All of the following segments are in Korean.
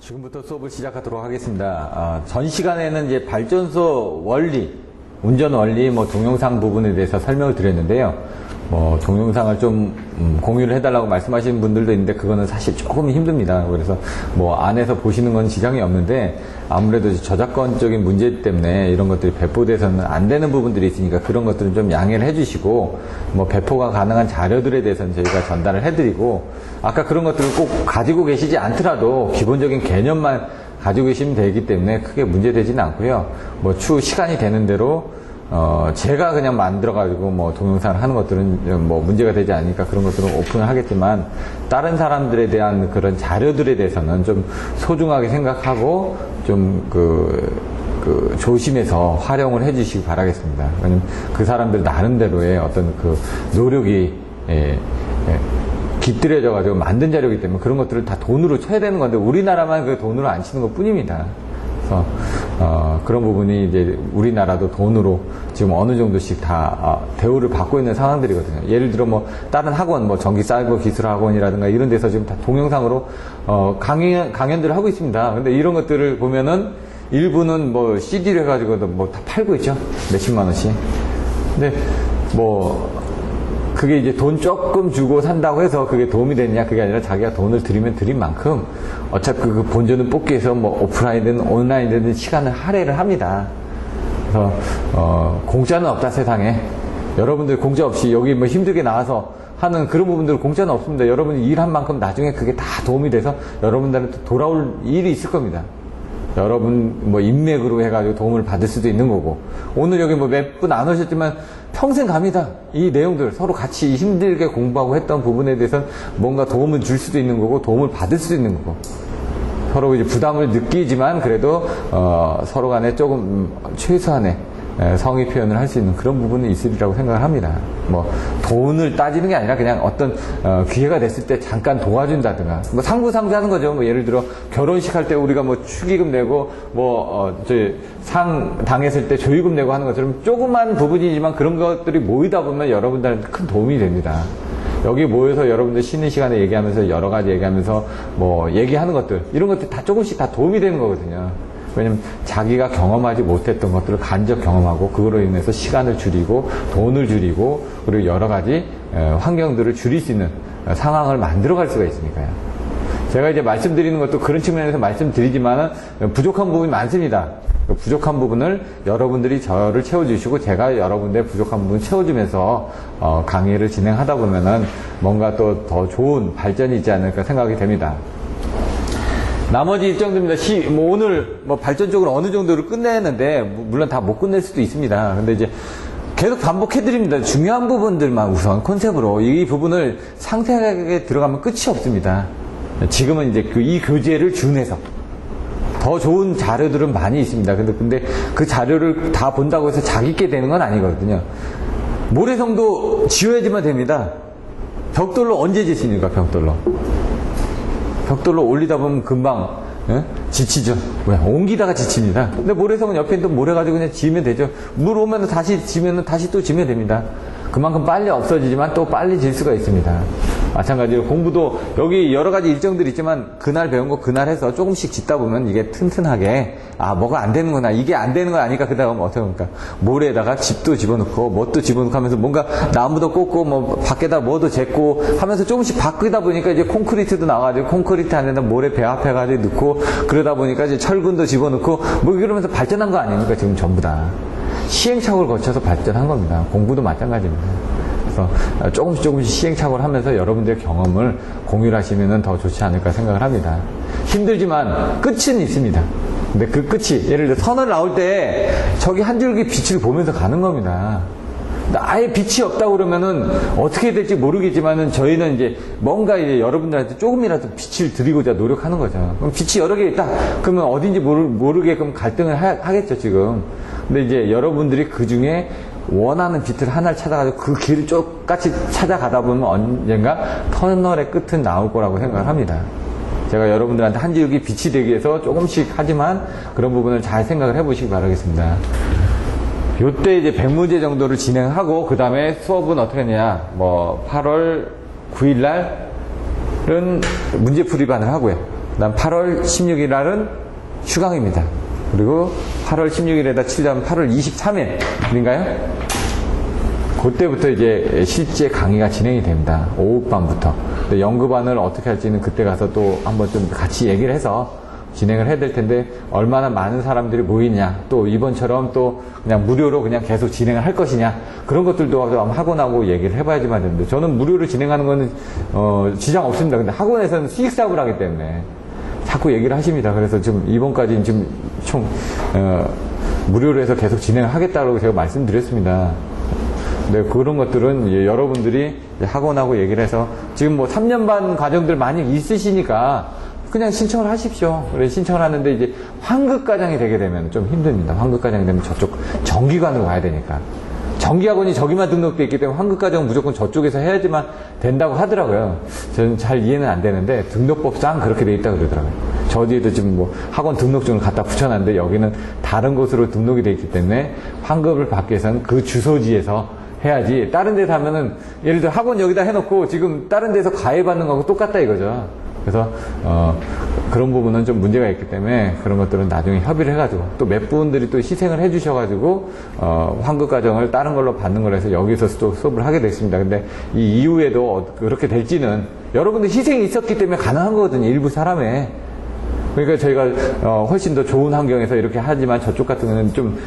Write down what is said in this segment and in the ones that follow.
지금부터 수업을 시작하도록 하겠습니다. 전 시간에는 이제 발전소 원리, 운전 원리, 동영상 부분에 대해서 설명을 드렸는데요. 동영상을 좀 공유를 해달라고 말씀하시는 분들도 있는데 그거는 사실 조금 힘듭니다. 그래서 안에서 보시는 건 지장이 없는데 아무래도 저작권적인 문제 때문에 이런 것들이 배포돼서는 안 되는 부분들이 있으니까 그런 것들은 좀 양해를 해주시고 배포가 가능한 자료들에 대해서는 저희가 전달을 해드리고 아까 그런 것들을 꼭 가지고 계시지 않더라도 기본적인 개념만 가지고 계시면 되기 때문에 크게 문제되지는 않고요. 추후 시간이 되는 대로 제가 그냥 만들어가지고 동영상을 하는 것들은 문제가 되지 않으니까 그런 것들은 오픈을 하겠지만 다른 사람들에 대한 그런 자료들에 대해서는 좀 소중하게 생각하고 좀 조심해서 활용을 해주시기 바라겠습니다. 왜냐면 그 사람들 나름대로의 어떤 그 노력이 깃들여져가지고 만든 자료이기 때문에 그런 것들을 다 돈으로 쳐야 되는 건데 우리나라만 그 돈으로 안 치는 것 뿐입니다. 그래서 그런 부분이 이제 우리나라도 돈으로 지금 어느 정도씩 다 대우를 받고 있는 상황들이거든요. 예를 들어 다른 학원, 전기 사이버 기술 학원이라든가 이런 데서 지금 다 동영상으로 강연들을 하고 있습니다. 근데 이런 것들을 보면은 일부는 CD로 해가지고도 다 팔고 있죠. 몇십만 원씩. 근데 그게 이제 돈 조금 주고 산다고 해서 그게 도움이 되느냐, 그게 아니라 자기가 돈을 들이면 들인 만큼 어차피 그 본전을 뽑기 위해서 오프라인이든 온라인이든 시간을 할애를 합니다. 그래서 공짜는 없다 세상에. 여러분들 공짜 없이 여기 힘들게 나와서 하는 그런 부분들 공짜는 없습니다. 여러분이 일한 만큼 나중에 그게 다 도움이 돼서 여러분들한테 돌아올 일이 있을 겁니다. 여러분 인맥으로 해가지고 도움을 받을 수도 있는 거고 오늘 여기 몇 분 안 오셨지만 평생 갑니다. 이 내용들 서로 같이 힘들게 공부하고 했던 부분에 대해서 뭔가 도움을 줄 수도 있는 거고 도움을 받을 수도 있는 거고 서로 이제 부담을 느끼지만 그래도 서로 간에 조금 최소한의 성의 표현을 할 수 있는 그런 부분이 있으리라고 생각을 합니다. 돈을 따지는 게 아니라 그냥 어떤 기회가 됐을 때 잠깐 도와준다든가 상부상조 하는 거죠. 예를 들어 결혼식 할 때 우리가 축의금 내고 상 당했을 때 조의금 내고 하는 것처럼 조그만 부분이지만 그런 것들이 모이다 보면 여러분들한테 큰 도움이 됩니다. 여기 모여서 여러분들 쉬는 시간에 얘기하면서 여러 가지 얘기하면서 얘기하는 것들 이런 것들 다 조금씩 다 도움이 되는 거거든요. 왜냐면 자기가 경험하지 못했던 것들을 간접 경험하고 그거로 인해서 시간을 줄이고 돈을 줄이고 그리고 여러 가지 환경들을 줄일 수 있는 상황을 만들어갈 수가 있으니까요. 제가 이제 말씀드리는 것도 그런 측면에서 말씀드리지만은 부족한 부분이 많습니다. 그 부족한 부분을 여러분들이 저를 채워주시고 제가 여러분들의 부족한 부분을 채워주면서 강의를 진행하다 보면은 뭔가 또 더 좋은 발전이 있지 않을까 생각이 됩니다. 나머지 일정들입니다. 오늘 발전적으로 어느 정도를 끝내는데 물론 다 못 끝낼 수도 있습니다. 근데 이제 계속 반복해드립니다. 중요한 부분들만 우선 컨셉으로 이 부분을 상세하게 들어가면 끝이 없습니다. 지금은 이제 이 교재를 준해서 더 좋은 자료들은 많이 있습니다. 근데 그 자료를 다 본다고 해서 자기께 되는 건 아니거든요. 모래성도 지어야지만 됩니다. 벽돌로 언제 짓습니까? 벽돌로 올리다 보면 금방 지치죠. 왜? 옮기다가 지칩니다. 근데 모래성은 옆에 또 모래 가지고 그냥 지으면 되죠. 물 오면 다시 지면 다시 또 지면 됩니다. 그만큼 빨리 없어지지만 또 빨리 질 수가 있습니다. 마찬가지로 공부도 여기 여러 가지 일정들이 있지만 그날 배운 거 그날 해서 조금씩 짓다 보면 이게 튼튼하게 뭐가 안 되는구나 이게 안 되는 거 아니까 그 다음 어떻게 합니까? 모래에다가 집도 집어넣고 뭣도 집어넣고 하면서 뭔가 나무도 꽂고 밖에다 뭐도 쟀고 하면서 조금씩 바꾸다 보니까 이제 콘크리트도 나와가지고 콘크리트 안에다 모래 배합해가지고 넣고 그러다 보니까 이제 철근도 집어넣고 이러면서 발전한 거 아닙니까? 지금 전부 다 시행착오를 거쳐서 발전한 겁니다. 공부도 마찬가지입니다. 그래서 조금씩 시행착오를 하면서 여러분들의 경험을 공유를 하시면 더 좋지 않을까 생각을 합니다. 힘들지만 끝은 있습니다. 근데 그 끝이 예를 들어 선을 나올 때 저기 한 줄기 빛을 보면서 가는 겁니다. 아예 빛이 없다고 그러면은 어떻게 될지 모르겠지만은 저희는 이제 뭔가 이제 여러분들한테 조금이라도 빛을 드리고자 노력하는 거죠. 그럼 빛이 여러 개 있다. 그러면 어딘지 모르게끔 갈등을 하겠죠, 지금. 근데 이제 여러분들이 그 중에 원하는 빛을 하나를 찾아가지고 그 길을 똑같이 찾아가다 보면 언젠가 터널의 끝은 나올 거라고 생각을 합니다. 제가 여러분들한테 한 줄기 빛이 되기 위해서 조금씩 하지만 그런 부분을 잘 생각을 해보시기 바라겠습니다. 요때 이제 100문제 정도를 진행하고 그 다음에 수업은 어떻게 하냐 8월 9일 날은 문제풀이반을 하고요. 그 다음 8월 16일 날은 휴강입니다. 그리고 8월 16일에다 치자면 8월 23일인가요? 그때부터 이제 실제 강의가 진행이 됩니다. 오후반부터. 연구반을 어떻게 할지는 그때 가서 또 한번 좀 같이 얘기를 해서 진행을 해야 될 텐데, 얼마나 많은 사람들이 모이냐, 또 이번처럼 또 그냥 무료로 그냥 계속 진행을 할 것이냐, 그런 것들도 학원하고 얘기를 해봐야지만 되는데, 저는 무료로 진행하는 거는 지장 없습니다. 근데 학원에서는 수익 사업을 하기 때문에 자꾸 얘기를 하십니다. 그래서 지금 이번까지는 지금 총 무료로 해서 계속 진행을 하겠다고 제가 말씀드렸습니다. 네, 그런 것들은 여러분들이 학원하고 얘기를 해서, 지금 뭐 3년 반 과정들 많이 있으시니까 그냥 신청을 하십시오. 그래 신청을 하는데, 이제 환급과정이 되게 되면 좀 힘듭니다. 환급과정이 되면 저쪽 정기관으로 가야 되니까. 정기학원이 저기만 등록되어 있기 때문에 환급과정은 무조건 저쪽에서 해야지만 된다고 하더라고요. 저는 잘 이해는 안 되는데, 등록법상 그렇게 되어 있다고 그러더라고요. 저 뒤에도 지금 뭐 학원 등록증을 갖다 붙여놨는데, 여기는 다른 곳으로 등록이 되어 있기 때문에 환급을 받기 위해서는 그 주소지에서 해야지, 다른 데서 하면은, 예를 들어 학원 여기다 해놓고 지금 다른 데서 가해받는 거하고 똑같다 이거죠. 그래서 그런 부분은 좀 문제가 있기 때문에, 그런 것들은 나중에 협의를 해가지고, 또 몇 분들이 또 희생을 해주셔가지고 환급 과정을 다른 걸로 받는 걸 해서 여기서 또 수업을 하게 됐습니다. 근데 이 이후에도 그렇게 될지는 여러분들 희생이 있었기 때문에 가능한 거거든요. 일부 사람의. 그러니까 저희가 훨씬 더 좋은 환경에서 이렇게 하지만, 저쪽 같은 경우는 좀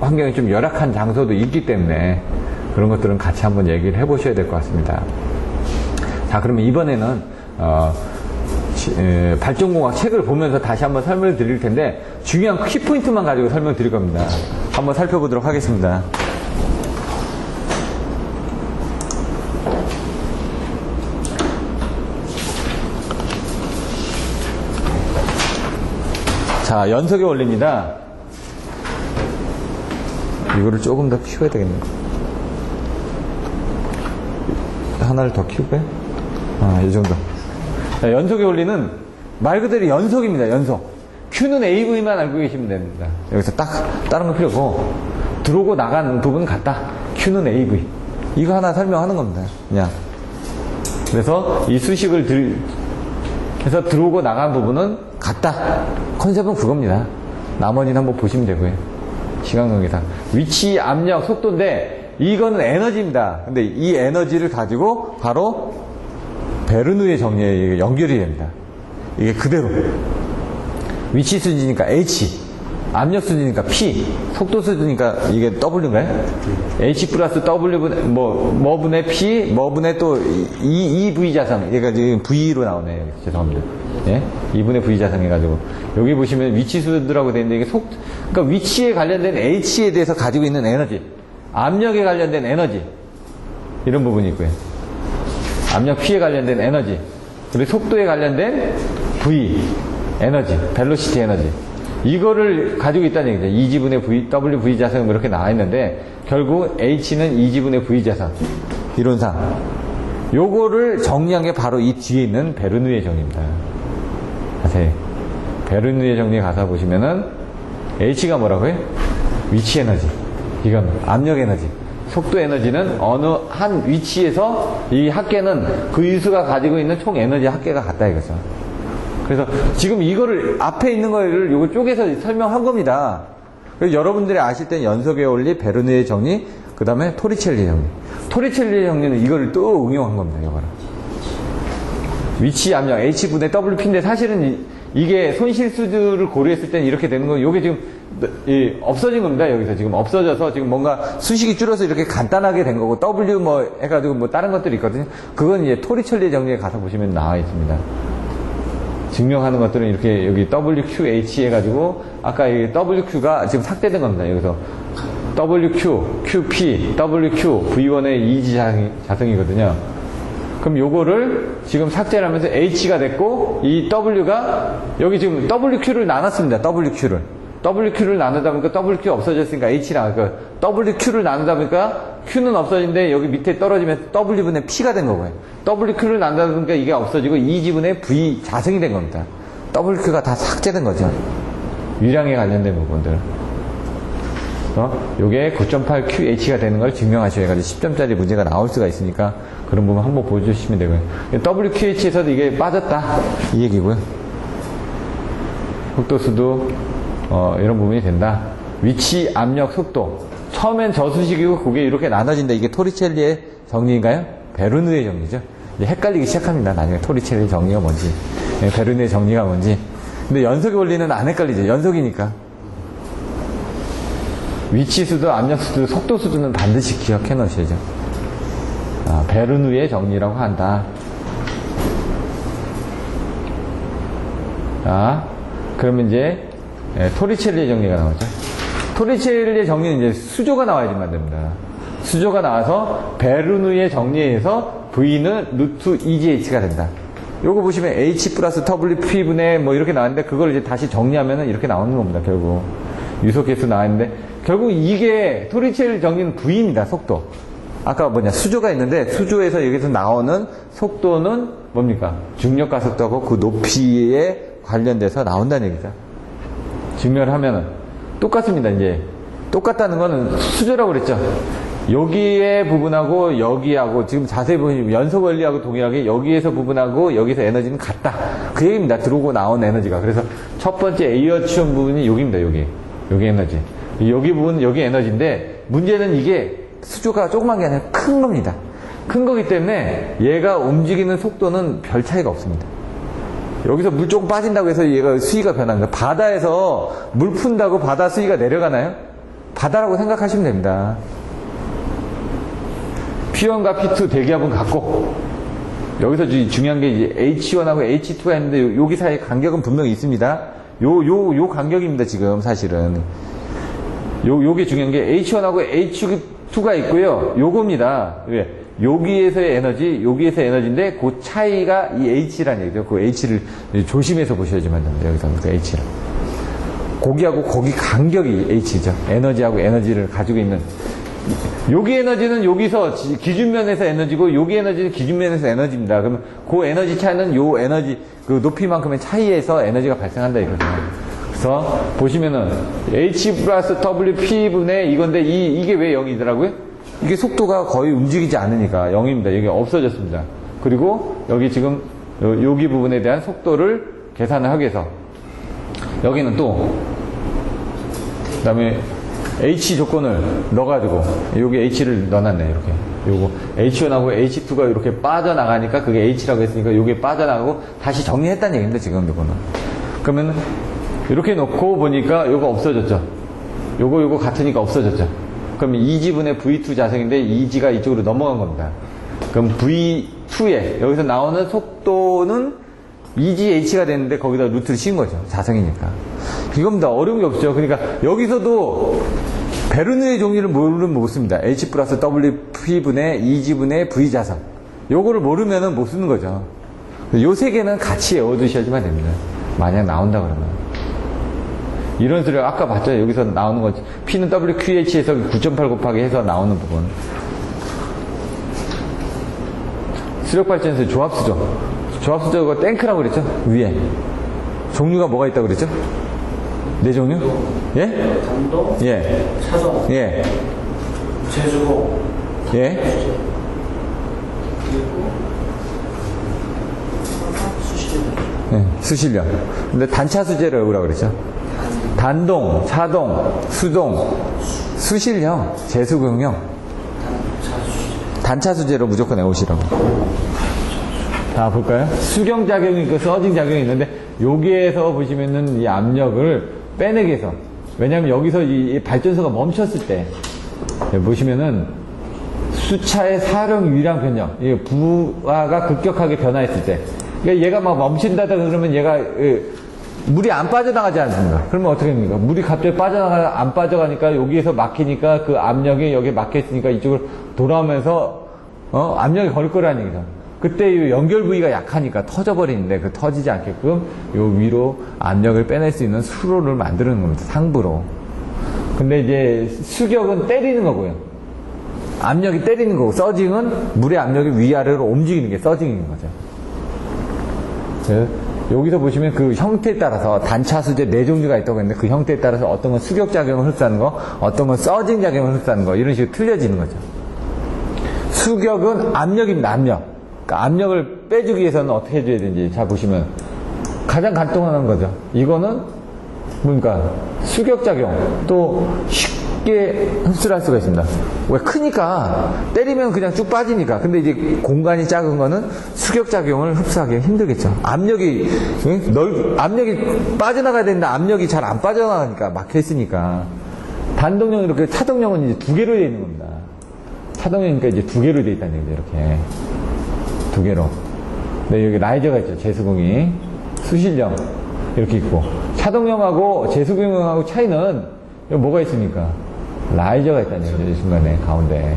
환경이 좀 열악한 장소도 있기 때문에 그런 것들은 같이 한번 얘기를 해보셔야 될 것 같습니다. 자, 그러면 이번에는 발전공학 책을 보면서 다시 한번 설명을 드릴 텐데, 중요한 키포인트만 가지고 설명 드릴 겁니다. 한번 살펴보도록 하겠습니다. 자, 연속의 원리입니다. 이거를 조금 더 키워야 되겠네요. 하나를 더 키울까요? 이 정도. 자, 연속의 원리는 말 그대로 연속입니다. 연속. Q는 AV만 알고 계시면 됩니다. 여기서 딱 다른 거 필요 없고, 들어오고 나가는 부분은 같다. Q는 AV. 이거 하나 설명하는 겁니다. 그냥. 그래서 이 수식을 해서 들어오고 나가는 부분은 같다. 컨셉은 그겁니다. 나머지는 한번 보시면 되고요. 시간 관계상. 위치, 압력, 속도인데, 이거는 에너지입니다. 근데 이 에너지를 가지고 바로 베르누의 정리에 연결이 됩니다. 이게 그대로. 위치 수지니까 H, 압력 수지니까 P, 속도 수지니까 이게 W인가요? H 플러스 W 뭐분의 P, 뭐분의 또 EV 자성. 얘가 지금 V로 나오네요. 죄송합니다. 예? 2분의 V 자성 해가지고. 여기 보시면 위치 수들하고 되어 있는데, 이게 그러니까 위치에 관련된 H에 대해서 가지고 있는 에너지, 압력에 관련된 에너지, 이런 부분이 있고요. 압력 P에 관련된 에너지, 그리고 속도에 관련된 V, 에너지, 벨로시티 에너지. 이거를 가지고 있다는 얘기죠. 2지분의 V, WV 자성 이렇게 나와 있는데, 결국 H는 2지분의 V 자성. 이론상. 요거를 정리한 게 바로 이 뒤에 있는 베르누의 정리입니다. 자세히. 베르누의 정리에 가서 보시면은, H가 뭐라고요? 위치 에너지. 이건 압력 에너지. 속도 에너지는 어느 한 위치에서 이 합계는 그 위수가 가지고 있는 총 에너지 합계가 같다 이거죠. 그래서 지금 이거를 앞에 있는 거를 요거 쪼개서 설명한 겁니다. 그래서 여러분들이 아실 때는 연속의 원리, 베르누의 정리, 그 다음에 토리첼리 정리. 토리첼리 정리는 이거를 또 응용한 겁니다. 이거를. 위치 압력 H분의 WP인데, 사실은 이게 손실수들을 고려했을 때는 이렇게 되는 거, 요게 지금 없어진 겁니다. 여기서 지금 없어져서 지금 뭔가 수식이 줄어서 이렇게 간단하게 된 거고, W 뭐 해가지고 뭐 다른 것들이 있거든요. 그건 이제 토리첼리 정리에 가서 보시면 나와 있습니다. 증명하는 것들은 이렇게 여기 WQH 해가지고, 아까 이 WQ가 지금 삭제된 겁니다. 여기서 WQ, QP, WQ, V1의 이지 자성이거든요. 그럼 요거를 지금 삭제를 하면서 H가 됐고, 이 W가 여기 지금 WQ를 나눴습니다. WQ를 나누다 보니까 WQ 없어졌으니까 H 나왔고, WQ를 나누다 보니까 Q는 없어진데 여기 밑에 떨어지면서 W분의 P가 된 거고요. WQ를 나누다 보니까 이게 없어지고 2지분의 V 자성이 된 겁니다. WQ가 다 삭제된 거죠. 유량에 관련된 부분들. 요게 9.8QH가 되는 걸 증명하셔야 해가지고 10점짜리 문제가 나올 수가 있으니까 그런 부분 한번 보여주시면 되고요. WQH에서도 이게 빠졌다. 이 얘기고요. 속도수도 이런 부분이 된다. 위치, 압력, 속도. 처음엔 저수식이고 그게 이렇게 나눠진다. 이게 토리첼리의 정리인가요? 베르누의 정리죠. 이제 헷갈리기 시작합니다. 나중에 토리첼리의 정리가 뭔지, 베르누의 정리가 뭔지. 근데 연속의 원리는 안 헷갈리죠. 연속이니까. 위치수도, 압력수도, 속도수도는 반드시 기억해 놓으셔야죠. 베르누의 정리라고 한다. 자, 그러면 이제 토리첼리의 정리가 나오죠. 토리첼리의 정리는 이제 수조가 나와야지만 됩니다. 수조가 나와서 베르누의 정리에서 V는 루트 EGH가 된다. 요거 보시면 H 플러스 WP분의 뭐 이렇게 나왔는데 그걸 이제 다시 정리하면은 이렇게 나오는 겁니다. 결국 유속계수 나왔는데 결국 이게 토리첼리 정리는 V입니다. 속도. 아까 수조가 있는데 수조에서 여기서 나오는 속도는 뭡니까? 중력가속도하고 그 높이에 관련돼서 나온다는 얘기죠. 증명을 하면은 똑같습니다. 이제 똑같다는 거는 수조라고 그랬죠. 여기의 부분하고 여기하고 지금 자세히 보시면 연속 원리하고 동일하게 여기에서 부분하고 여기서 에너지는 같다. 그 얘기입니다. 들어오고 나온 에너지가. 그래서 첫 번째 에이어치온 부분이 여기입니다. 여기 에너지. 여기 부분은 여기 에너지인데 문제는 이게 수조가 조그만 게 아니라 큰 겁니다. 큰 거기 때문에 얘가 움직이는 속도는 별 차이가 없습니다. 여기서 물 조금 빠진다고 해서 얘가 수위가 변합니다. 바다에서 물 푼다고 바다 수위가 내려가나요? 바다라고 생각하시면 됩니다. P1과 P2 대기압은 같고 여기서 중요한 게 이제 H1하고 H2가 있는데 여기 사이 간격은 분명히 있습니다. 요 간격입니다. 지금 사실은 요게 중요한 게 H1하고 H2가 있고요. 요겁니다. 왜? 여기에서의 에너지, 여기에서의 에너지인데 그 차이가 이 H라는 얘기죠. 그 H를 조심해서 보셔야지만 됩니다. 여기서 그 H를. 거기하고 거기 간격이 H죠. 에너지하고 에너지를 가지고 있는. 여기 에너지는 여기서 기준면에서 에너지고 여기 에너지는 기준면에서 에너지입니다. 그러면 그 에너지 차이는 요 에너지 그 높이만큼의 차이에서 에너지가 발생한다 이거죠. 그래서 보시면은 H 플러스 WP분의 이건데 이게 왜 0이더라고요? 이게 속도가 거의 움직이지 않으니까 0입니다. 여기 없어졌습니다. 그리고 여기 지금 여기 부분에 대한 속도를 계산을 하기 위해서 여기는 또 그 다음에 H 조건을 넣어가지고 여기 H를 넣어놨네. 이렇게 요거 H1하고 H2가 이렇게 빠져나가니까 그게 H라고 했으니까 요게 빠져나가고 다시 정리했다는 얘기입니다. 지금 요거는. 그러면 이렇게 놓고 보니까 요거 없어졌죠. 요거 같으니까 없어졌죠. 그럼 2지분의 V2 자성인데 2지가 이쪽으로 넘어간 겁니다. 그럼 V2에 여기서 나오는 속도는 2GH가 되는데 거기다 루트를 씌운 거죠. 자성이니까. 이겁니다. 어려운 게 없죠. 그러니까 여기서도 베르누의 종류를 모르면 못 씁니다. H 플러스 WP분의 2G분의 V 자성. 요거를 모르면 못 쓰는 거죠. 요 세 개는 같이 외워두셔야지만 됩니다. 만약 나온다 그러면. 이런 소리를 아까 봤죠? 여기서 나오는 거지. P는 WQH에서 9.8 곱하기 해서 나오는 부분. 수력발전소 조합수조. 조합수조가 탱크라고 그랬죠? 위에. 종류가 뭐가 있다고 그랬죠? 네 종류? 예? 단동, 예. 차동, 예. 제주고, 예. 그리고 수시대. 예. 수실력. 근데 단차 수제를 외우라고 그랬죠? 단동, 차동, 수동, 수실형, 재수경형. 단차 수제로 무조건 외우시라고. 자, 볼까요? 수경작용이 있고 서징작용이 있는데 여기에서 보시면은 이 압력을 빼내기 위해서, 왜냐하면 여기서 이 발전소가 멈췄을 때 보시면은 수차의 사용 유리량 변형, 부하가 급격하게 변화했을 때, 그러니까 얘가 막 멈춘다다 그러면 얘가 물이 안 빠져나가지 않습니까? 그러면 어떻게 됩니까? 물이 갑자기 안 빠져가니까 여기에서 막히니까 그 압력이 여기에 막혀있으니까 이쪽을 돌아오면서 압력이 걸 거라는 얘기죠. 그때 이 연결 부위가 약하니까 터져버리는데 그 터지지 않게끔 요 위로 압력을 빼낼 수 있는 수로를 만드는 겁니다. 상부로. 근데 이제 수격은 때리는 거고요. 압력이 때리는 거고, 서징은 물의 압력이 위아래로 움직이는 게 서징인 거죠. 여기서 보시면 그 형태에 따라서 단차 수제 4종류가 있다고 했는데 그 형태에 따라서 어떤 건 수격작용을 흡수하는 거, 어떤 건 서징작용을 흡수하는 거, 이런 식으로 틀려지는 거죠. 수격은 압력입니다. 압력. 그러니까 압력을 빼주기 위해서는 어떻게 해줘야 되는지 잘 보시면 가장 간단한 거죠. 이거는 그러니까 수격작용, 또 쉽게 흡수를 할 수가 있습니다. 왜? 크니까 때리면 그냥 쭉 빠지니까. 근데 이제 공간이 작은 거는 수격작용을 흡수하기 힘들겠죠. 압력이 압력이 빠져나가야 되는데 압력이 잘 안 빠져나가니까 막혀있으니까. 단동형 이렇게 차동형은 이제 두 개로 되어 있는 겁니다. 차동형이니까 이제 두 개로 되어 있다는 얘기죠. 이렇게 두 개로. 네, 여기 라이저가 있죠. 제수공이 수실형 이렇게 있고, 차동형하고 제수공형하고 차이는 여기 뭐가 있습니까? 라이저가 있다는 얘기죠. 이 순간에 가운데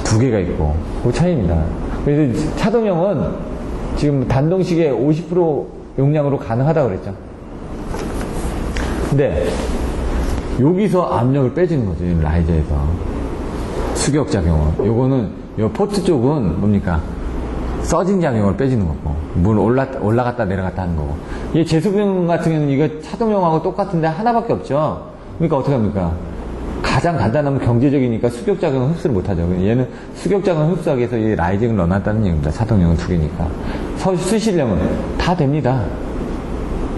두 개가 있고, 그 차이입니다. 그래서 차동형은 지금 단동식의 50% 용량으로 가능하다고 그랬죠. 근데 여기서 압력을 빼주는 거죠. 이 라이저에서 수격작용은. 요거는 요 포트 쪽은 뭡니까? 서징 작용을 빼주는 거고, 물 올라갔다 내려갔다 하는 거고. 이 제수병 같은 경우는 이거 차동용하고 똑같은데 하나밖에 없죠. 그러니까 어떻게 합니까? 가장 간단하면 경제적이니까 수격작용을 흡수를 못하죠. 얘는 수격작용을 흡수하기 위해서 이 라이징을 넣어놨다는 얘기입니다. 차동용은 두 개니까. 수실형은 다 됩니다.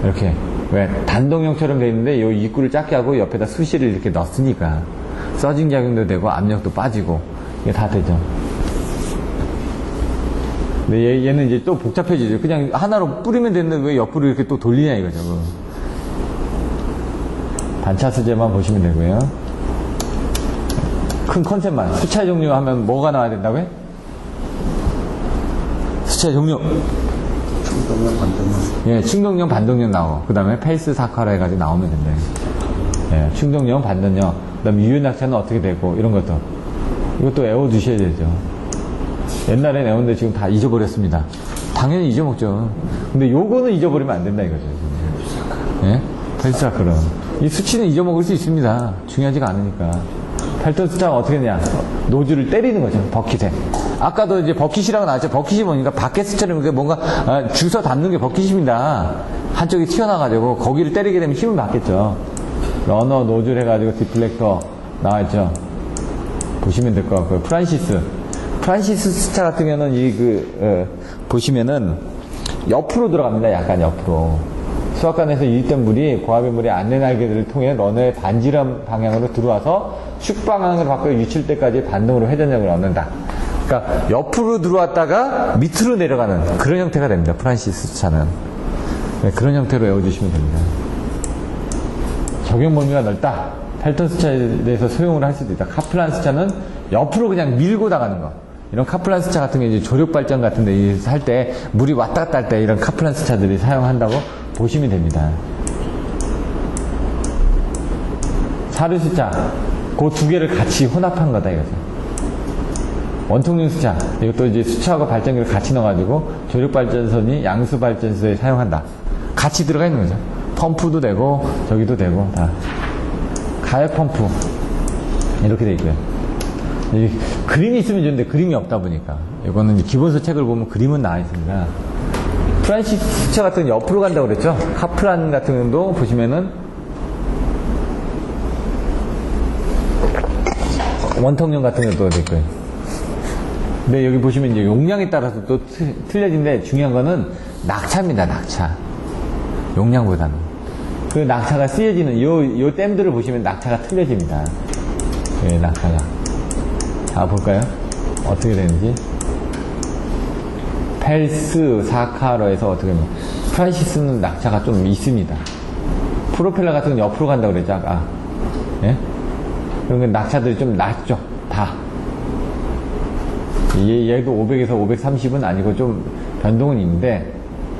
이렇게. 왜? 단동형처럼 되어 있는데 이 입구를 작게 하고 옆에다 수실을 이렇게 넣었으니까 서징 작용도 되고 압력도 빠지고 이게 다 되죠. 근데 얘는 이제 또 복잡해지죠. 그냥 하나로 뿌리면 되는데 왜 옆으로 이렇게 또 돌리냐 이거죠. 반차 수제만 보시면 되고요. 큰 컨셉만. 수차 종류 하면 뭐가 나와야 된다고요? 수차 종류. 충동형, 반동형. 예, 충동형, 반동형 나오고, 그 다음에 페이스 사카라 해가지고 나오면 된대요. 예, 충동형, 반동형, 그 다음에 유연낙차는 어떻게 되고, 이런 것도. 이것도 외워두셔야 되죠. 옛날엔 외웠는데 지금 다 잊어버렸습니다. 당연히 잊어먹죠. 근데 요거는 잊어버리면 안 된다 이거죠. 예? 페이스 사카라. 이 수치는 잊어먹을 수 있습니다. 중요하지가 않으니까. 팔던 숫자가 어떻게 되냐? 노즐을 때리는 거죠. 버킷에. 아까도 이제 버킷이라고 나왔죠. 버킷이 뭐니까 바켓 수처럼 뭔가 주워 담는 게 버킷입니다. 한쪽이 튀어나와가지고 거기를 때리게 되면 힘을 받겠죠. 러너 노즐 해가지고 디플렉터 나와있죠. 보시면 될 것 같고요. 프란시스 수차 같은 경우는 보시면은 옆으로 들어갑니다. 약간 옆으로. 수압관에서 유입된 물이 고압의 물의 안내 날개들을 통해 러너의 반지름 방향으로 들어와서 축 방향을 바꿔 유칠 때까지 반동으로 회전력을 얻는다. 그러니까 옆으로 들어왔다가 밑으로 내려가는 그런 형태가 됩니다. 프란시스 차는. 네, 그런 형태로 외워주시면 됩니다. 적용 범위가 넓다. 팔턴 수차에 대해서 소용을 할 수도 있다. 카플란 수차는 옆으로 그냥 밀고 나가는 거. 이런 카플란 수차 같은 게 이제 조력 발전 같은 데 할 때 물이 왔다 갔다 할 때 이런 카플란 수차들이 사용한다고 보시면 됩니다. 사르 수차, 그 두 개를 같이 혼합한 거다 이거죠. 원통용 수차, 이것도 이제 수차하고 발전기를 같이 넣어가지고 조력 발전선이 양수 발전소에 사용한다. 같이 들어가 있는 거죠. 펌프도 되고 저기도 되고 다. 가열 펌프 이렇게 돼 있고요. 이 그림이 있으면 좋은데 그림이 없다 보니까 이거는 기본서 책을 보면 그림은 나와 있습니다. 프란시스 수차 같은 경우 옆으로 간다고 그랬죠. 카플란 같은 경우도 보시면은 원통용 같은 것도 돼 있고요. 근데 여기 보시면 이제 용량에 따라서 또 틀려진데 중요한 거는 낙차입니다. 낙차. 용량보다는. 그 낙차가 쓰여지는 요 댐들을 보시면 낙차가 틀려집니다. 예, 낙차가. 자, 볼까요? 어떻게 되는지. 펠스, 사카로에서 어떻게 하면. 프란시스는 낙차가 좀 있습니다. 프로펠러 같은 건 옆으로 간다고 그랬죠, 아까. 예? 그런 건 낙차들이 좀 낮죠, 다. 얘도 500에서 530은 아니고 좀 변동은 있는데,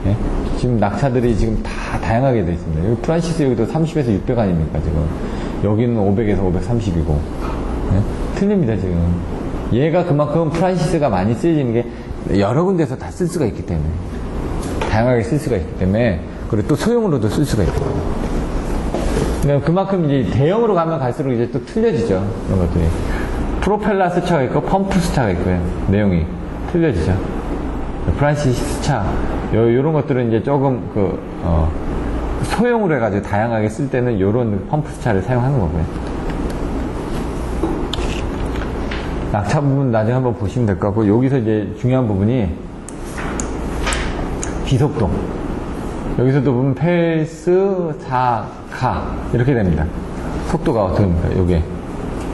예? 지금 낙차들이 지금 다 다양하게 되어 있습니다. 여기 프란시스 여기도 30에서 600 아닙니까, 지금. 여기는 500에서 530이고. 예? 틀립니다, 지금. 얘가 그만큼 프란시스가 많이 쓰여지는 게 여러 군데서 다 쓸 수가 있기 때문에. 다양하게 쓸 수가 있기 때문에. 그리고 또 소형으로도 쓸 수가 있고. 그러니까 그만큼 이제 대형으로 가면 갈수록 이제 또 틀려지죠. 이런 것들이. 프로펠러 수차가 있고, 펌프 수차가 있고요. 내용이 틀려지죠. 프란시스 수차. 요런 것들은 이제 조금 소형으로 해가지고 다양하게 쓸 때는 요런 펌프 수차를 사용하는 거고요. 낙차 부분 나중에 한번 보시면 될 것 같고, 여기서 이제 중요한 부분이 비속동. 여기서도 보면 펠스 4카 이렇게 됩니다. 속도가 어떻게 됩니까? 요게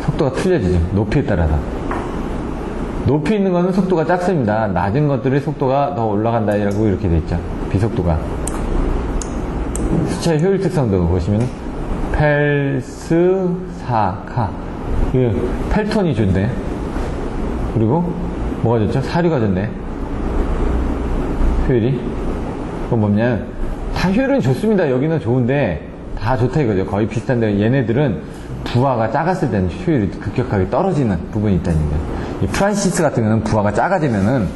속도가 틀려지죠. 높이에 따라서. 높이 있는 거는 속도가 작습니다. 낮은 것들이 속도가 더 올라간다라고 이렇게 돼 있죠. 비속도가. 수차의 효율 특성도 보시면 펠스 4카. 펠톤이 좋네. 그리고 뭐가 좋죠? 사류가 좋네. 효율이. 그건 뭐냐면 다 효율은 좋습니다. 여기는 좋은데 다 좋다 이거죠. 거의 비슷한데 얘네들은 부하가 작았을 때는 효율이 급격하게 떨어지는 부분이 있다는 거예요. 이 프란시스 같은 경우는 부하가 작아지면은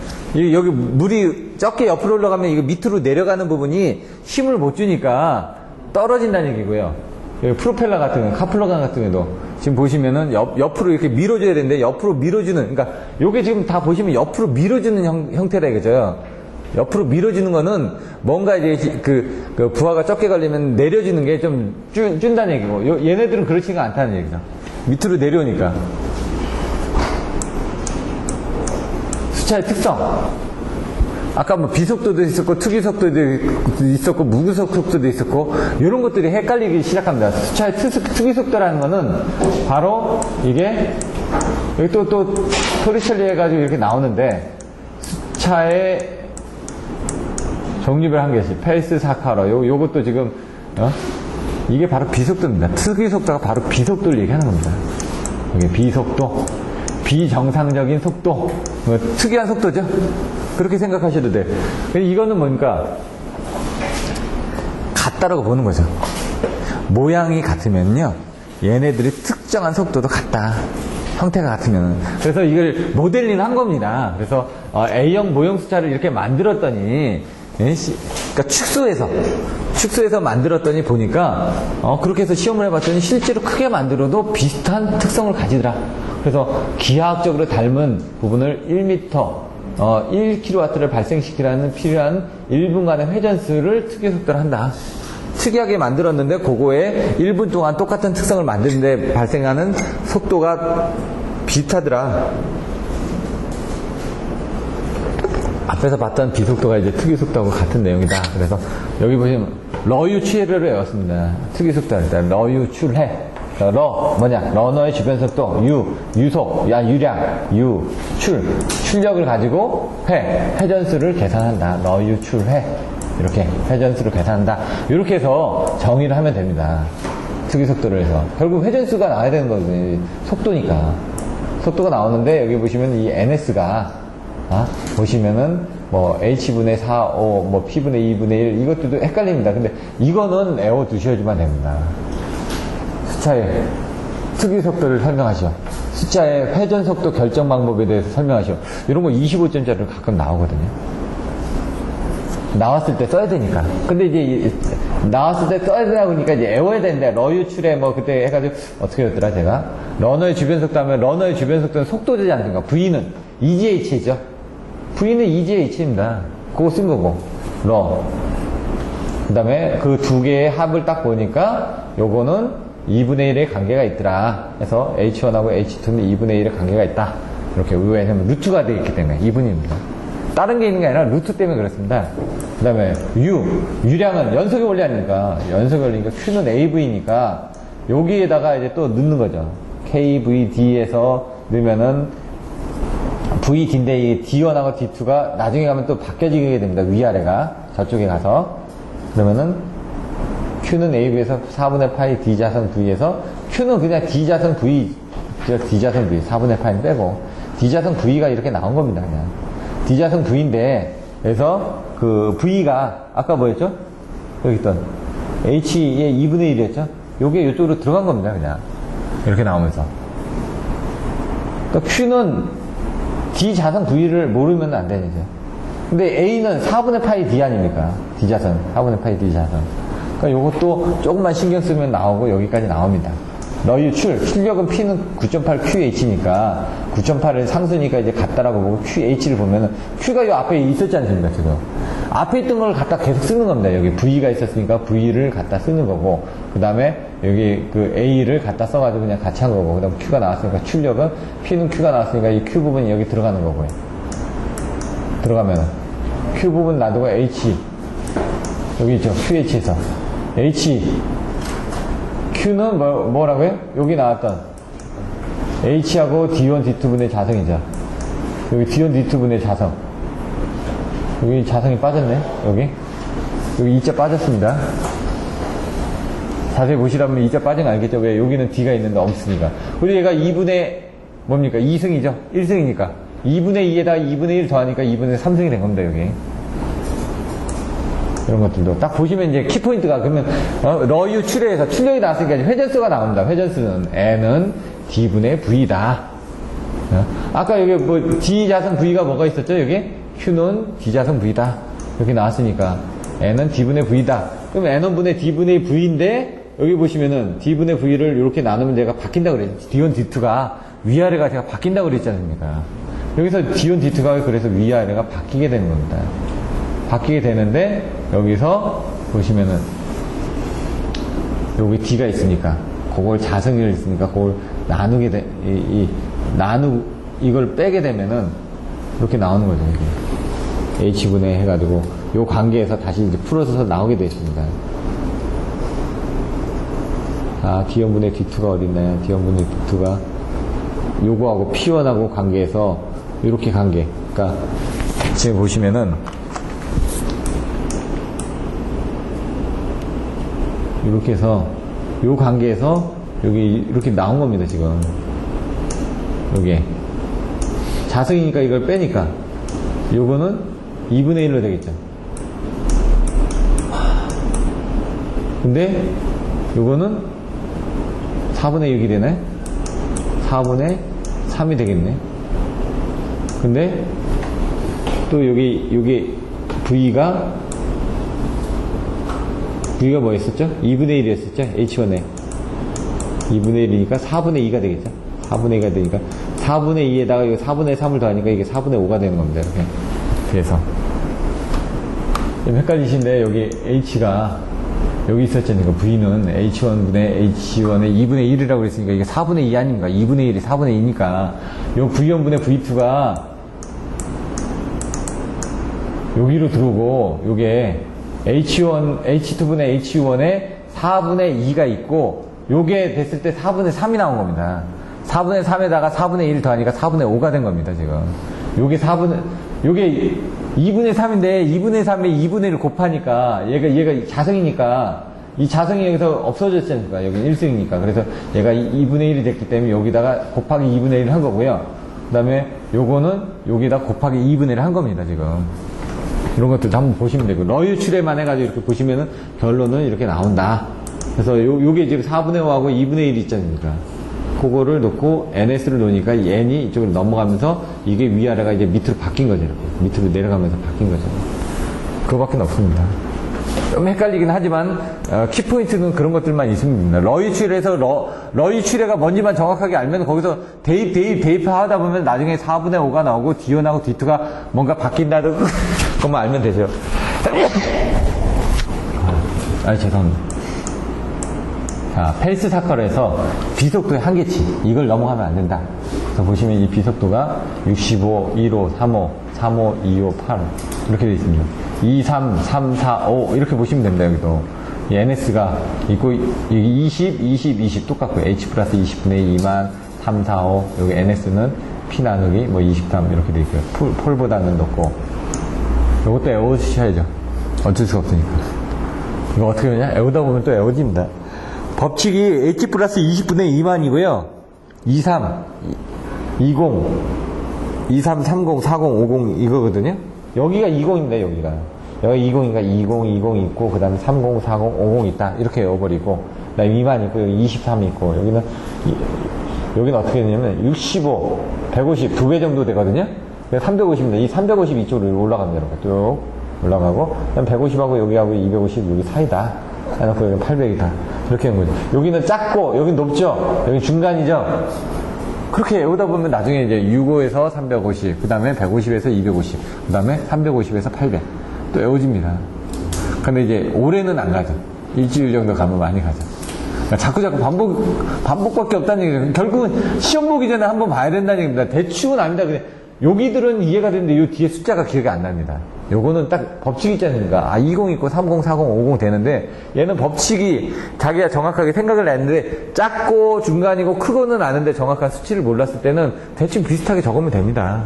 여기 물이 적게 옆으로 올라가면 이거 밑으로 내려가는 부분이 힘을 못 주니까 떨어진다는 얘기고요. 여기 프로펠러 같은 경우, 카플러건 같은 경우도 지금 보시면은 옆으로 이렇게 밀어줘야 되는데 옆으로 밀어주는, 그러니까 요게 지금 다 보시면 옆으로 밀어주는 형태다 이거죠. 옆으로 밀어주는 거는 뭔가 이제 그 부하가 적게 걸리면 내려주는 게 좀 준다는 얘기고, 얘네들은 그렇지가 않다는 얘기죠. 밑으로 내려오니까. 수차의 특성. 아까 뭐 비속도도 있었고, 투기속도도 있었고, 무구속도도 있었고, 이런 것들이 헷갈리기 시작합니다. 수차의 투기속도라는 거는 바로 이게, 여기 또 토리첼리 해가지고 이렇게 나오는데, 수차의 종류별 한 개씩, 펠스 4카로, 요것도 지금, 이게 바로 비속도입니다. 투기속도가 바로 비속도를 얘기하는 겁니다. 이게 비속도, 비정상적인 속도, 뭐 특이한 속도죠? 그렇게 생각하셔도 돼. 이거는 뭔가, 같다라고 보는 거죠. 모양이 같으면요, 얘네들이 특정한 속도도 같다. 형태가 같으면. 그래서 이걸 모델링 한 겁니다. 그래서, A형 모형 숫자를 이렇게 만들었더니, 그러니까 축소해서 만들었더니 보니까 그렇게 해서 시험을 해봤더니 실제로 크게 만들어도 비슷한 특성을 가지더라. 그래서 기하학적으로 닮은 부분을 1m 1kW를 발생시키라는 필요한 1분간의 회전수를 특이속도를 한다. 특이하게 만들었는데 그거에 1분 동안 똑같은 특성을 만드는데 발생하는 속도가 비슷하더라. 앞에서 봤던 비속도가 이제 특이속도하고 같은 내용이다. 그래서 여기 보시면 러유추해를 외웠습니다. 특이속도할 때 러유출해. 뭐냐? 러너의 주변 속도, 유속, 유량, 출력을 가지고 회전수를 계산한다. 러유출해. 이렇게 회전수를 계산한다. 이렇게 해서 정의를 하면 됩니다. 특이속도를 해서. 결국 회전수가 나와야 되는 거지. 속도니까. 속도가 나오는데 여기 보시면 이 NS가 보시면은 뭐 H분의 4, 5, 뭐 P분의 2분의 1 이것들도 헷갈립니다. 근데 이거는 외워 두셔야지만 됩니다. 숫자의 특이속도를 설명하시오. 숫자의 회전속도 결정 방법에 대해서 설명하시오. 이런 거 25점짜리를 가끔 나오거든요. 나왔을 때 써야 되니까. 근데 이제 나왔을 때 써야 되다 보니까 이제 외워야 되는데, 러유출에 뭐 그때 해가지고 어떻게 했더라 제가? 러너의 주변속도 하면 러너의 주변속도는 속도되지 않습니까? V는 EGH죠. V는 EGH입니다. 그거 쓴 거고. 그 다음에 그 두 개의 합을 딱 보니까 요거는 2분의 1의 관계가 있더라. 해서 H1하고 H2는 2분의 1의 관계가 있다. 이렇게 왜냐면 루트가 되어 있기 때문에 2분입니다. 다른 게 있는 게 아니라 루트 때문에 그렇습니다. 그 다음에 유량은 연속의 원리 아닙니까? 연속의 원리니까 Q는 AV니까 여기에다가 이제 또 넣는 거죠. KVD에서 넣으면은 VD인데 이 D1하고 D2가 나중에 가면 또 바뀌어지게 됩니다. 위아래가 저쪽에 가서 그러면은 Q는 AV에서 4분의 파이 D자선 V에서 Q는 그냥 D자선 V D자선 V 4분의 파이는 빼고 D자선 V가 이렇게 나온 겁니다. 그냥 D자선 V인데 그래서 그 V가 아까 뭐였죠? 여기 있던 H의 2분의 1이었죠? 요게 이쪽으로 들어간 겁니다. 그냥 이렇게 나오면서 또 Q는 D자선 V를 모르면 안 되죠. 근데 A는 4분의 파이 D 아닙니까? D자선 4분의 파이 D자선. 그러니까 요것도 조금만 신경 쓰면 나오고 여기까지 나옵니다. 출력은 P는 9.8QH니까 9.8을 상수니까 이제 같다라고 보고 QH를 보면은 Q가 요 앞에 있었지 않습니까? 지금 앞에 있던 걸 갖다 계속 쓰는 겁니다. 여기 V가 있었으니까 V를 갖다 쓰는 거고 그 다음에 여기 그 A를 갖다 써가지고 그냥 같이 한 거고 그 다음에 Q가 나왔으니까 출력은 P는 Q가 나왔으니까 이 Q 부분이 여기 들어가는 거고요. 들어가면 Q 부분 놔두고 H 여기 있죠. QH에서. Q는 뭐라고요? 여기 나왔던 H하고 D1, D2분의 자성이죠. 여기 D1, D2분의 자성. 여기 자성이 빠졌네. 여기 2자 빠졌습니다. 자세히 보시라면 2자 빠진 거 알겠죠? 왜? 여기는 D가 있는데 없으니까. 그리고 얘가 2분의 뭡니까? 2승이죠? 1승이니까. 2분의 2에다가 2분의 1 더하니까 2분의 3승이 된 겁니다, 여기. 이런 것들도. 딱 보시면 이제 키포인트가 그러면, 러유 출해에서 출력이 나왔으니까 이제 회전수가 나옵니다. 회전수는 N은 D분의 V다. 아까 여기 뭐 D자선 V가 뭐가 있었죠? 여기? Q는 D자선 V다. 이렇게 나왔으니까 N은 D분의 V다. 그럼 N1분의 D분의 V인데 여기 보시면은 D분의 V를 이렇게 나누면 내가 바뀐다고 그랬죠. D1, D2가 위아래가 제가 바뀐다고 그랬지 않습니까? 여기서 D1, D2가 그래서 위아래가 바뀌게 되는 겁니다. 바뀌게 되는데 여기서 보시면은 여기 D가 있으니까 그걸 자성이 있으니까 그걸 나누게 돼 이걸 빼게 되면은 이렇게 나오는 거죠. 이게 H분의 해가지고 요 관계에서 다시 이제 풀어서 나오게 되어 있습니다. 자, D1분의 D2가 어디 있나요? D1분의 D2가 요거하고 P1하고 관계에서 이렇게 관계. 그러니까 지금 보시면은 이렇게 해서 요 관계에서 여기 이렇게 나온 겁니다. 지금 요게 자성이니까 이걸 빼니까 요거는 2분의 1로 되겠죠. 근데 요거는 4분의 6이 되네. 4분의 3이 되겠네. 근데 또 여기 V가 뭐 했었죠? 2분의 1이었었죠? H1에 2분의 1이니까 4분의 2가 되겠죠? 4분의 2가 되니까 4분의 2에다가 이거 4분의 3을 더하니까 이게 4분의 5가 되는 겁니다. 이렇게. 그래서 좀 헷갈리신데 여기 H가 여기 있었잖아요. V는 H1분의 H1의 2분의 1이라고 그랬으니까 이게 4분의 2 아닙니까? 2분의 1이 4분의 2니까 요 V1분의 V2가 여기로 들어오고 요게 H2분의 H1에 4분의 2가 있고 요게 됐을 때 4분의 3이 나온 겁니다. 4분의 3에다가 4분의 1 더하니까 4분의 5가 된 겁니다. 지금 요게 2분의 3인데 2분의 3에 2분의 1을 곱하니까 얘가 자성이니까 이 자성이 여기서 없어졌지 않습니까? 여기 1승이니까. 그래서 얘가 2분의 1이 됐기 때문에 여기다가 곱하기 2분의 1을 한 거고요. 그 다음에 요거는 여기다 곱하기 2분의 1을 한 겁니다. 지금 이런 것들도 한번 보시면 되고 러유 출해만 해가지고 이렇게 보시면은 결론은 이렇게 나온다. 그래서 요게 지금 4분의 5하고 2분의 1이 있지 않습니까? 그거를 놓고 NS를 놓으니까 N이 이쪽으로 넘어가면서 이게 위아래가 이제 밑으로 바뀐 거죠. 이렇게. 밑으로 내려가면서 바뀐 거죠. 그거밖에 없습니다. 좀 헷갈리긴 하지만 키포인트는 그런 것들만 있으면 됩니다. 러유 출해에서 러유 출해가 뭔지만 정확하게 알면 거기서 대입하다 보면 나중에 4분의 5가 나오고 D1하고 D2가 뭔가 바뀐다는 것만 알면 되죠. 죄송합니다. 자, 펠스 사컬에서 비속도의 한계치 이걸 넘어가면 안 된다. 그래서 보시면 이 비속도가 65, 15, 35, 35, 25, 8 이렇게 되어 있습니다. 2, 3, 3, 4, 5 이렇게 보시면 됩니다. 여기도 이 NS가 있고 20, 20, 20 똑같고 H 플러스 20분의 2만 3, 4, 5 여기 NS는 P 나누기 뭐 23 이렇게 되어 있고요. 폴보다는 높고 이것도 애워주셔야죠. 어쩔 수가 없으니까. 이거 어떻게 하냐? 애우다 보면 또 애워집니다. 법칙이 H 플러스 20분의 2만이고요. 23, 20, 23, 30, 40, 50 이거거든요. 여기가 20입니다. 여기가 20인가 20, 20 있고 그 다음에 30, 40, 50 있다. 이렇게 외워버리고 그 다음에 2만 있고 여기 23 있고 여기는 어떻게 되냐면 65, 150 두 배 정도 되거든요. 350입니다. 이 350 이쪽으로 올라갑니다. 이렇게 쭉 올라가고 그다음 150하고 여기하고 250 여기 사이다. 해놓고 여기 800이다. 이렇게 하는 거죠. 여기는 작고 여기는 높죠. 여기 중간이죠. 그렇게 외우다 보면 나중에 이제 65에서 350, 그 다음에 150에서 250, 그 다음에 350에서 800 또 외워집니다. 근데 이제 올해는 안 가죠. 일주일 정도 가면 많이 가죠. 그러니까 자꾸 반복밖에 없다는 얘기죠. 결국은 시험 보기 전에 한번 봐야 된다는 얘기입니다. 대충은 아닙니다. 그냥 여기들은 이해가 되는데 요 뒤에 숫자가 기억이 안 납니다. 요거는 딱 법칙이 있지 않습니까? 아, 20 있고 30, 40, 50 되는데 얘는 법칙이 자기가 정확하게 생각을 했는데 작고 중간이고 크고는 아는데 정확한 수치를 몰랐을 때는 대충 비슷하게 적으면 됩니다.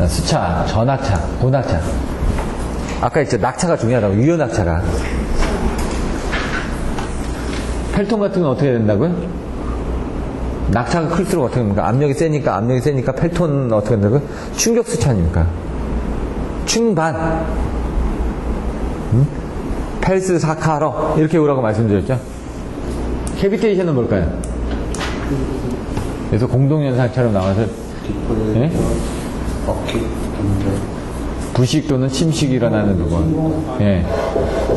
수차, 전학차, 고낙차. 아까 있죠. 낙차가 중요하다고. 유효낙차가. 펠톤 같은 건 어떻게 된다고요? 낙차가 클수록 어떻게 됩니까? 압력이 세니까 펠톤은 어떻게 된다고요? 충격수차 아닙니까? 충반. 펠스 사카러. 이렇게 오라고 말씀드렸죠? 캐비테이션은 뭘까요? 그래서 공동현상처럼 나와서, 예? 부식 또는 침식이 일어나는 부분. 예.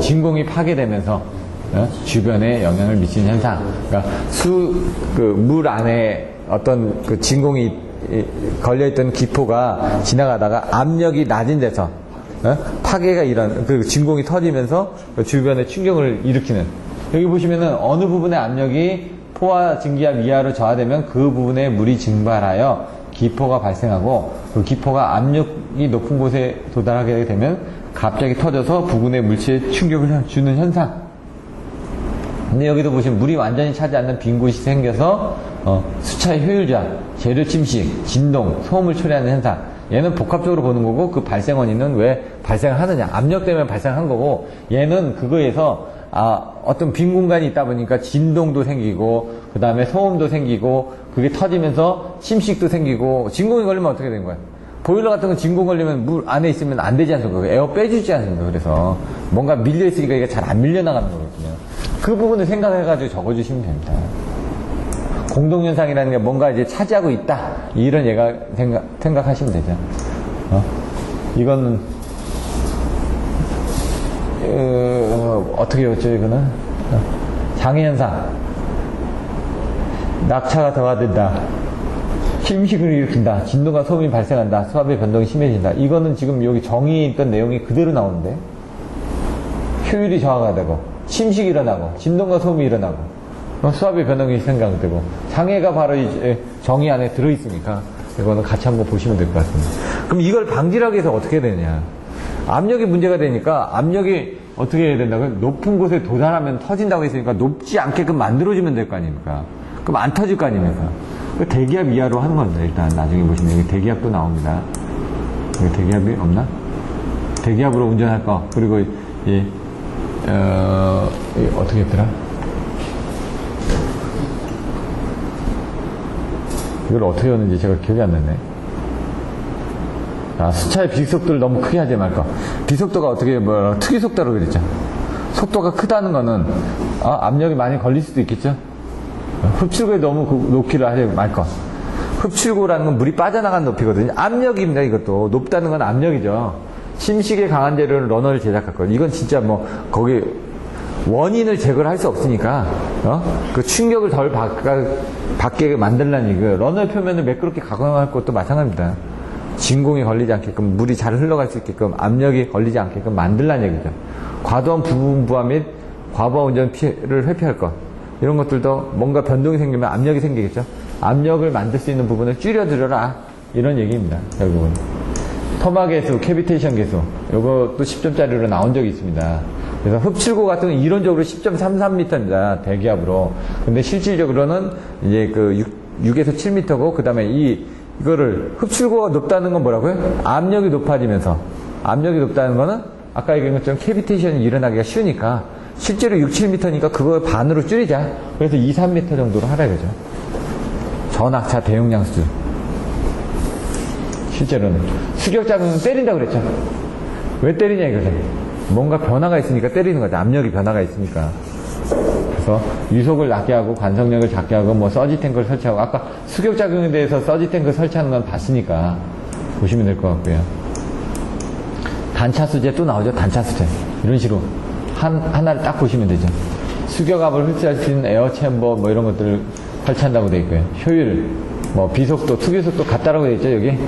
진공이 파괴되면서 주변에 영향을 미치는 현상. 그러니까 물 안에 어떤 그 진공이 걸려있던 기포가 지나가다가 압력이 낮은 데서 파괴가 그 진공이 터지면서 그 주변에 충격을 일으키는. 여기 보시면은 어느 부분의 압력이 포화 증기압 이하로 저하되면 그 부분에 물이 증발하여 기포가 발생하고 그 기포가 압력이 높은 곳에 도달하게 되면 갑자기 터져서 부근의 물체에 충격을 주는 현상. 근데 여기도 보시면 물이 완전히 차지 않는 빈 곳이 생겨서 수차의 효율자, 재료 침식, 진동, 소음을 초래하는 현상. 얘는 복합적으로 보는 거고 그 발생 원인은 왜 발생하느냐. 압력 때문에 발생한 거고 얘는 그거에서 어떤 빈 공간이 있다 보니까 진동도 생기고 그 다음에 소음도 생기고 그게 터지면서 침식도 생기고 진공이 걸리면 어떻게 되는 거야? 보일러 같은 건 진공 걸리면 물 안에 있으면 안 되지 않습니까? 에어 빼주지 않습니까? 그래서 뭔가 밀려있으니까 이게 잘 안 밀려나가는 거거든요. 그 부분을 생각해가지고 적어주시면 됩니다. 공동현상이라는 게 뭔가 이제 차지하고 있다. 이런 얘가 생각하시면 되죠. 이거는, 어떻게 였죠, 이거는? 장애현상. 낙차가 더하된다. 침식을 일으킨다. 진동과 소음이 발생한다. 수압의 변동이 심해진다. 이거는 지금 여기 정의에 있던 내용이 그대로 나오는데, 효율이 저하가 되고, 침식이 일어나고, 진동과 소음이 일어나고, 수압의 변동이 생각되고, 장애가 바로 이제 정의 안에 들어있으니까, 이거는 같이 한번 보시면 될 것 같습니다. 그럼 이걸 방지하기 위해서 어떻게 해야 되냐? 압력이 문제가 되니까, 압력이 어떻게 해야 된다고요? 높은 곳에 도달하면 터진다고 했으니까, 높지 않게끔 만들어주면 될 거 아닙니까? 그럼 안 터질 거 아닙니까? 대기압 이하로 하는 겁니다. 일단 나중에 보시면 여기 대기압도 나옵니다. 여기 대기압이 없나? 대기압으로 운전할 거. 그리고 어떻게 했더라? 이걸 어떻게 했는지 제가 기억이 안 나네. 수차의 비속도를 너무 크게 하지 말까. 비속도가 어떻게 특이속도라고 그랬죠. 속도가 크다는 거는 압력이 많이 걸릴 수도 있겠죠. 흡출구에 너무 높기를 하지 말까. 흡출구라는 건 물이 빠져나간 높이거든요. 압력입니다. 이것도 높다는 건 압력이죠. 침식에 강한 재료는 러너를 제작했거든요. 이건 진짜 거기 원인을 제거를 할 수 없으니까 그 충격을 덜 받게 만들라는 얘기예요. 러너의 표면을 매끄럽게 가공할 것도 마찬가지입니다. 진공이 걸리지 않게끔 물이 잘 흘러갈 수 있게끔 압력이 걸리지 않게끔 만들라는 얘기죠. 과도한 부분 부하 및 과부하 운전 피해를 회피할 것. 이런 것들도 뭔가 변동이 생기면 압력이 생기겠죠. 압력을 만들 수 있는 부분을 줄여들여라. 이런 얘기입니다. 결국은. 토마 계수, 캐비테이션 계수. 요것도 10점짜리로 나온 적이 있습니다. 그래서 흡출구 같은 건 이론적으로 10.33m입니다. 대기압으로. 근데 실질적으로는 이제 6에서 7m고, 그 다음에 이거를 흡출구가 높다는 건 뭐라고요? 압력이 높아지면서. 압력이 높다는 거는 아까 얘기한 것처럼 캐비테이션이 일어나기가 쉬우니까 실제로 6, 7m니까 그걸 반으로 줄이자. 그래서 2, 3m 정도로 하라 이거죠. 전학차 대용량 수준. 실제로는. 수격작용은 때린다고 그랬죠. 왜 때리냐 이거죠. 뭔가 변화가 있으니까 때리는 거죠. 압력이 변화가 있으니까. 그래서 유속을 낮게 하고 관성력을 작게 하고 서지 탱크를 설치하고 아까 수격작용에 대해서 서지 탱크 설치하는 건 봤으니까 보시면 될 것 같고요. 단차수제 또 나오죠. 단차수제. 이런 식으로. 하나를 딱 보시면 되죠. 수격압을 흡수할 수 있는 에어 챔버 이런 것들을 설치한다고 되어 있고요. 효율, 비속도, 투기속도 같다라고 되어 있죠, 여기.